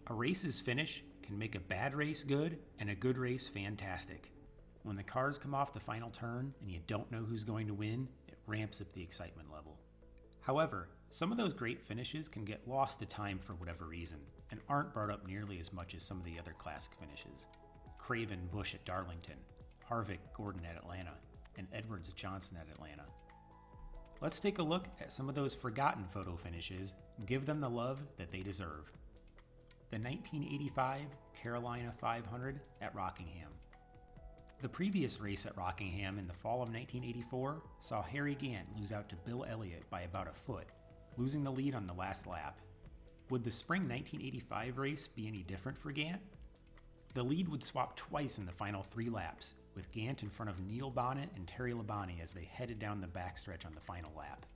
A race's finish can make a bad race good and a good race fantastic. When the cars come off the final turn and you don't know who's going to win, it ramps up the excitement level. However, some of those great finishes can get lost to time for whatever reason and aren't brought up nearly as much as some of the other classic finishes. Craven Busch at Darlington, Harvick Gordon at Atlanta, and Edwards Johnson at Atlanta. Let's take a look at some of those forgotten photo finishes and give them the love that they deserve. The 1985 Carolina 500 at Rockingham. The previous race at Rockingham in the fall of 1984 saw Harry Gant lose out to Bill Elliott by about a foot, losing the lead on the last lap. Would the spring 1985 race be any different for Gant? The lead would swap twice in the final 3 laps, with Gant in front of Neil Bonnet and Terry Labonte as they headed down the backstretch on the final lap.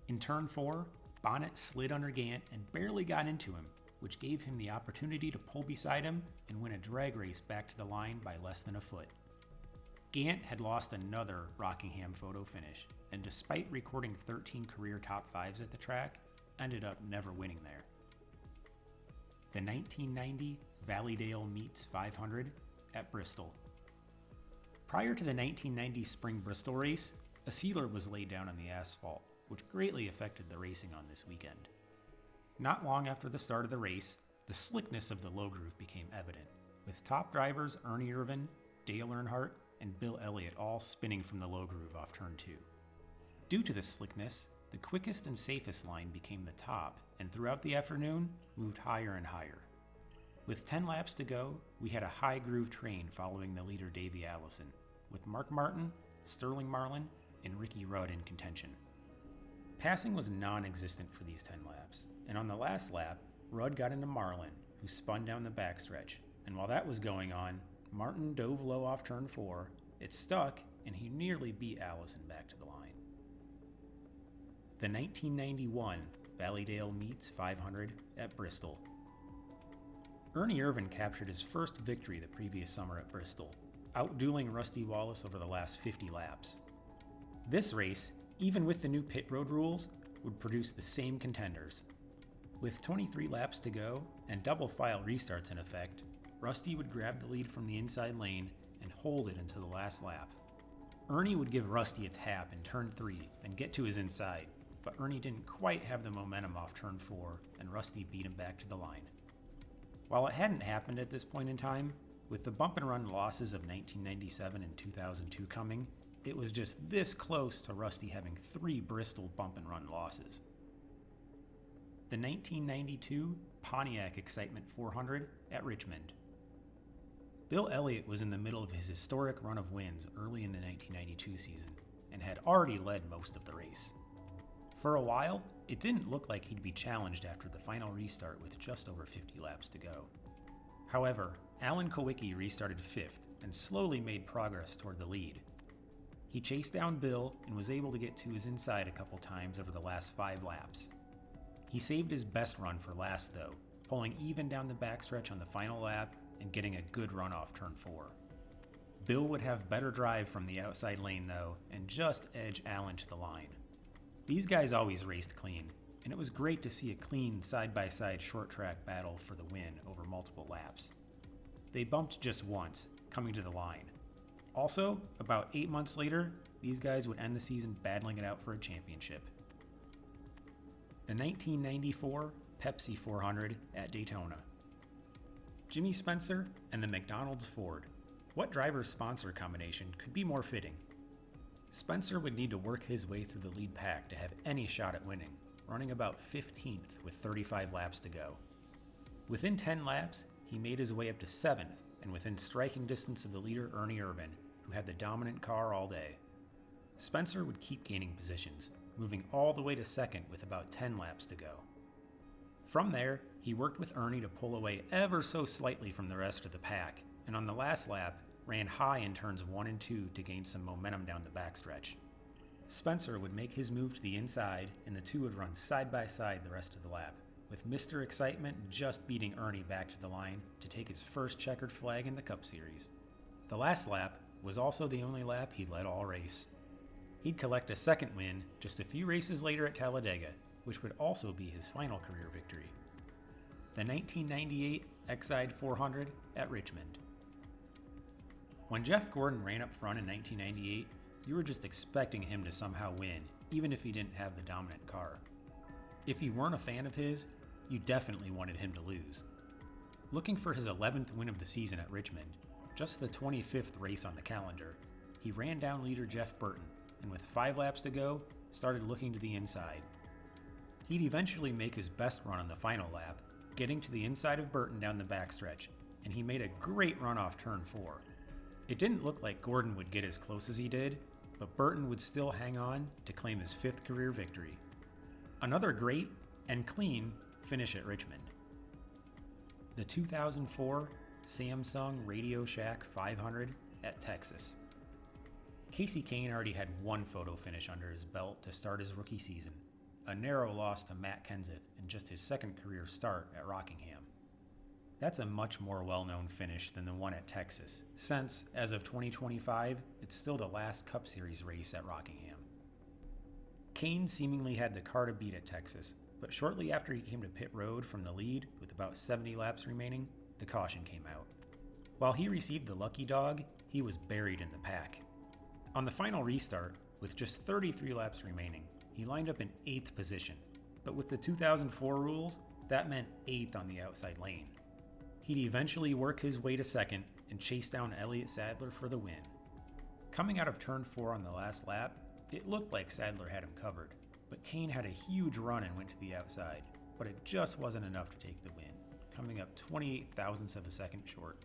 In turn 4, Bonnet slid under Gant and barely got into him, which gave him the opportunity to pull beside him and win a drag race back to the line by less than a foot. Gant had lost another Rockingham photo finish, and despite recording 13 career top 5s at the track, ended up never winning there. The 1990 Valleydale Meats 500 at Bristol. Prior to the 1990 Spring Bristol race, a sealer was laid down on the asphalt, which greatly affected the racing on this weekend. Not long after the start of the race, the slickness of the low groove became evident, with top drivers Ernie Irvan, Dale Earnhardt, and Bill Elliott all spinning from the low groove off turn 2. Due to the slickness, the quickest and safest line became the top, and throughout the afternoon, moved higher and higher. With 10 laps to go, we had a high groove train following the leader Davey Allison, with Mark Martin, Sterling Marlin, and Ricky Rudd in contention. Passing was non-existent for these 10 laps, and on the last lap, Rudd got into Marlin, who spun down the backstretch, and while that was going on, Martin dove low off turn 4, it stuck, and he nearly beat Allison back to the line. The 1991 Valleydale Meats 500 at Bristol. Ernie Irvan captured his first victory the previous summer at Bristol, outdueling Rusty Wallace over the last 50 laps. This race, even with the new pit road rules, would produce the same contenders. With 23 laps to go and double file restarts in effect, Rusty would grab the lead from the inside lane and hold it until the last lap. Ernie would give Rusty a tap in turn 3 and get to his inside, but Ernie didn't quite have the momentum off turn 4 and Rusty beat him back to the line. While it hadn't happened at this point in time, with the bump and run losses of 1997 and 2002 coming, it was just this close to Rusty having 3 Bristol bump and run losses. The 1992 Pontiac Excitement 400 at Richmond. Bill Elliott was in the middle of his historic run of wins early in the 1992 season and had already led most of the race. For a while, it didn't look like he'd be challenged after the final restart with just over 50 laps to go. However, Alan Kowicki restarted 5th and slowly made progress toward the lead. He chased down Bill and was able to get to his inside a couple times over the last 5 laps. He saved his best run for last though, pulling even down the backstretch on the final lap and getting a good run off turn 4. Bill would have better drive from the outside lane though and just edge Alan to the line. These guys always raced clean, and it was great to see a clean side-by-side short track battle for the win over multiple laps. They bumped just once, coming to the line. Also, about 8 months later, these guys would end the season battling it out for a championship. The 1994 Pepsi 400 at Daytona. Jimmy Spencer and the McDonald's Ford. What driver's sponsor combination could be more fitting? Spencer would need to work his way through the lead pack to have any shot at winning, running about 15th with 35 laps to go. Within 10 laps, he made his way up to 7th and within striking distance of the leader Ernie Irvan, who had the dominant car all day. Spencer would keep gaining positions, moving all the way to 2nd with about 10 laps to go. From there, he worked with Ernie to pull away ever so slightly from the rest of the pack, and on the last lap, ran high in turns 1 and 2 to gain some momentum down the backstretch. Spencer would make his move to the inside, and the two would run side by side the rest of the lap, with Mr. Excitement just beating Ernie back to the line to take his first checkered flag in the Cup Series. The last lap was also the only lap he led all race. He'd collect a second win just a few races later at Talladega, which would also be his final career victory. the 1998 Exide 400 at Richmond. When Jeff Gordon ran up front in 1998, you were just expecting him to somehow win, even if he didn't have the dominant car. If you weren't a fan of his, you definitely wanted him to lose. Looking for his 11th win of the season at Richmond, just the 25th race on the calendar, he ran down leader Jeff Burton, and with 5 laps to go, started looking to the inside. He'd eventually make his best run on the final lap, getting to the inside of Burton down the backstretch, and he made a great run off turn 4. It didn't look like Gordon would get as close as he did, but Burton would still hang on to claim his 5th career victory. Another great and clean finish at Richmond. The 2004 Samsung Radio Shack 500 at Texas. Kasey Kahne already had one photo finish under his belt to start his rookie season, a narrow loss to Matt Kenseth in just his second career start at Rockingham. That's a much more well-known finish than the one at Texas, since, as of 2025, it's still the last Cup Series race at Rockingham. Kahne seemingly had the car to beat at Texas, but shortly after he came to pit road from the lead with about 70 laps remaining, the caution came out. While he received the lucky dog, he was buried in the pack. On the final restart, with just 33 laps remaining, he lined up in 8th position, but with the 2004 rules, that meant 8th on the outside lane. He'd eventually work his way to 2nd and chase down Elliott Sadler for the win. Coming out of turn 4 on the last lap, it looked like Sadler had him covered, but Kahne had a huge run and went to the outside, but it just wasn't enough to take the win, coming up 28 thousandths of a second short.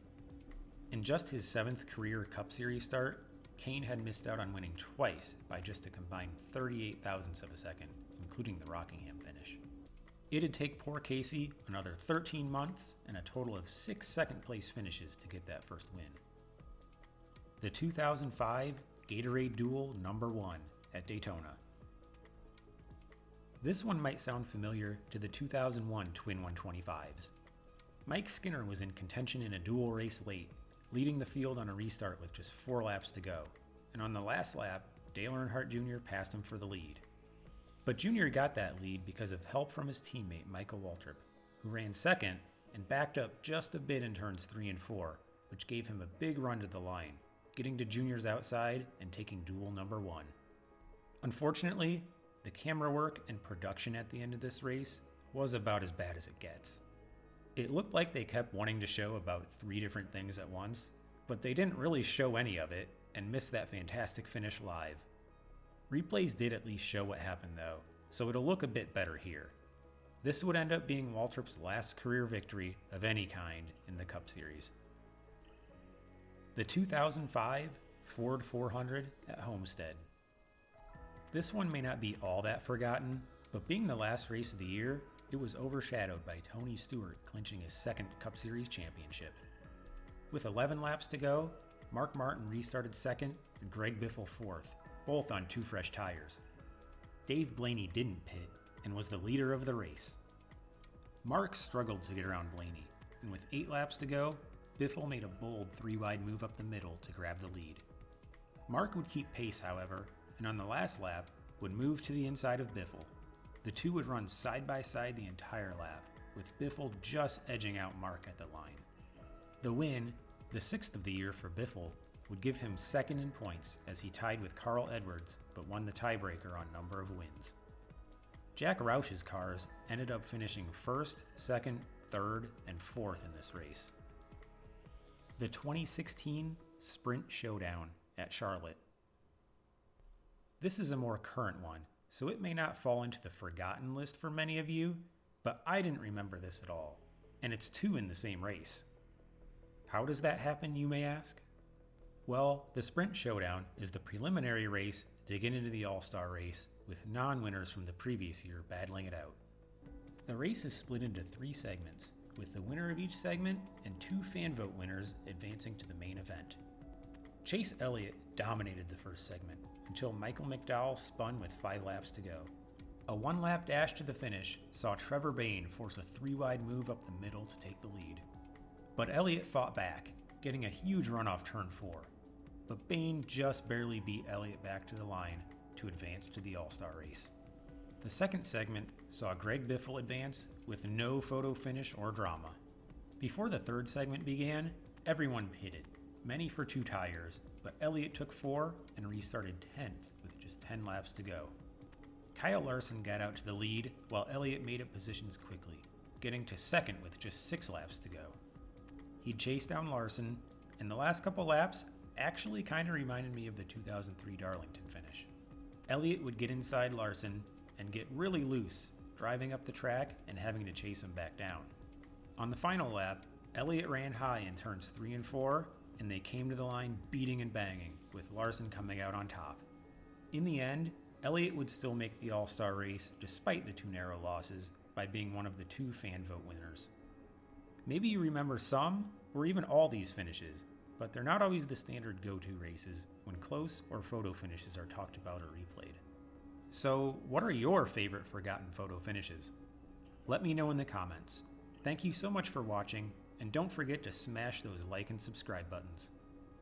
In just his 7th career Cup Series start, Kahne had missed out on winning twice by just a combined 38 thousandths of a second, including the Rockingham finish. It'd take poor Kasey another 13 months and a total of 6 second-place finishes to get that first win. The 2005 Gatorade Duel No. 1 at Daytona. This one might sound familiar to the 2001 Twin 125s. Mike Skinner was in contention in a duel race late, leading the field on a restart with just 4 laps to go, and on the last lap, Dale Earnhardt Jr. passed him for the lead. But Jr. got that lead because of help from his teammate Michael Waltrip, who ran second and backed up just a bit in turns 3 and 4, which gave him a big run to the line, getting to Jr.'s outside and taking duel number 1. Unfortunately, the camera work and production at the end of this race was about as bad as it gets. It looked like they kept wanting to show about 3 different things at once, but they didn't really show any of it and missed that fantastic finish live. Replays did at least show what happened though, so it'll look a bit better here. This would end up being Waltrip's last career victory of any kind in the Cup Series. The 2005 Ford 400 at Homestead. This one may not be all that forgotten, but being the last race of the year, it was overshadowed by Tony Stewart clinching his 2nd Cup Series championship. With 11 laps to go, Mark Martin restarted 2nd and Greg Biffle 4th, both on 2 fresh tires. Dave Blaney didn't pit and was the leader of the race. Mark struggled to get around Blaney, and with 8 laps to go, Biffle made a bold 3-wide move up the middle to grab the lead. Mark would keep pace, however, and on the last lap would move to the inside of Biffle. The two would run side by side the entire lap, with Biffle just edging out Mark at the line. The win, the 6th of the year for Biffle, would give him 2nd in points as he tied with Carl Edwards but won the tiebreaker on number of wins. Jack Roush's cars ended up finishing 1st, 2nd, 3rd, and 4th in this race. The 2016 Sprint Showdown at Charlotte. This is a more current one, so it may not fall into the forgotten list for many of you, but I didn't remember this at all, and it's 2 in the same race. How does that happen, you may ask? Well, the Sprint Showdown is the preliminary race to get into the All-Star race, with non-winners from the previous year battling it out. The race is split into 3 segments, with the winner of each segment and 2 fan vote winners advancing to the main event. Chase Elliott dominated the first segment until Michael McDowell spun with 5 laps to go. A 1-lap dash to the finish saw Trevor Bayne force a 3-wide move up the middle to take the lead. But Elliott fought back, getting a huge run off turn 4. But Bayne just barely beat Elliott back to the line to advance to the All-Star race. The second segment saw Greg Biffle advance with no photo finish or drama. Before the third segment began, everyone pitted, many for 2 tires, but Elliott took 4 and restarted 10th with just 10 laps to go. Kyle Larson got out to the lead while Elliott made up positions quickly, getting to second with just 6 laps to go. He chased down Larson, and the last couple laps actually kind of reminded me of the 2003 Darlington finish. Elliott would get inside Larson and get really loose, driving up the track and having to chase him back down. On the final lap, Elliott ran high in turns 3 and 4, and they came to the line beating and banging, with Larson coming out on top. In the end, Elliott would still make the All-Star race despite the 2 narrow losses by being one of the 2 fan vote winners. Maybe you remember some or even all these finishes, but they're not always the standard go-to races when close or photo finishes are talked about or replayed. So, what are your favorite forgotten photo finishes? Let me know in the comments. Thank you so much for watching, and don't forget to smash those like and subscribe buttons.